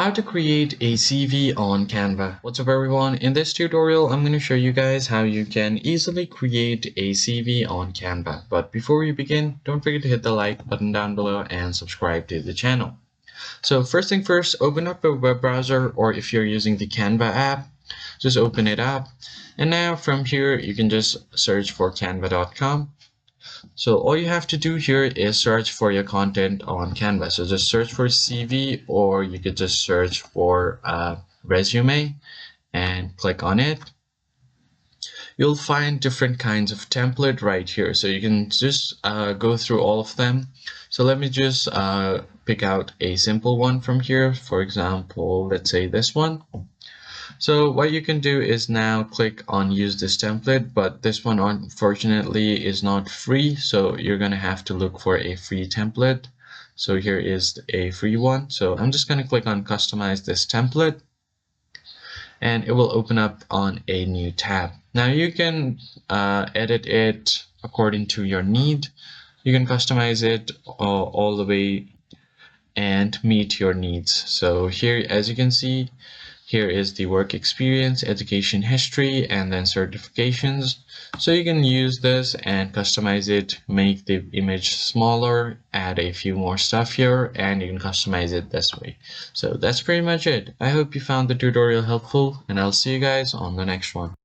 How to create a CV on Canva. What's up everyone? In this tutorial, I'm going to show you guys how you can easily create a CV on Canva. But before we begin, don't forget to hit the like button down below and subscribe to the channel. So first thing first, open up a web browser, or if you're using the Canva app, just open it up. And now from here, you can just search for canva.com. So all you have to do here is search for your content on Canva. So just search for CV, or you could just search for resume and click on it. You'll find different kinds of template right here. So you can just go through all of them. So let me just pick out a simple one from here. For example, let's say this one. So what you can do is now click on use this template, but this one unfortunately is not free, so you're going to have to look for a free template. So here is a free one. So I'm just going to click on customize this template, and it will open up on a new tab. Now you can edit it according to your need. You can customize it all the way and meet your needs. So here, as you can see, here is the work experience, education history, and then certifications. So you can use this and customize it, make the image smaller, add a few more stuff here, and you can customize it this way. So that's pretty much it. I hope you found the tutorial helpful, and I'll see you guys on the next one.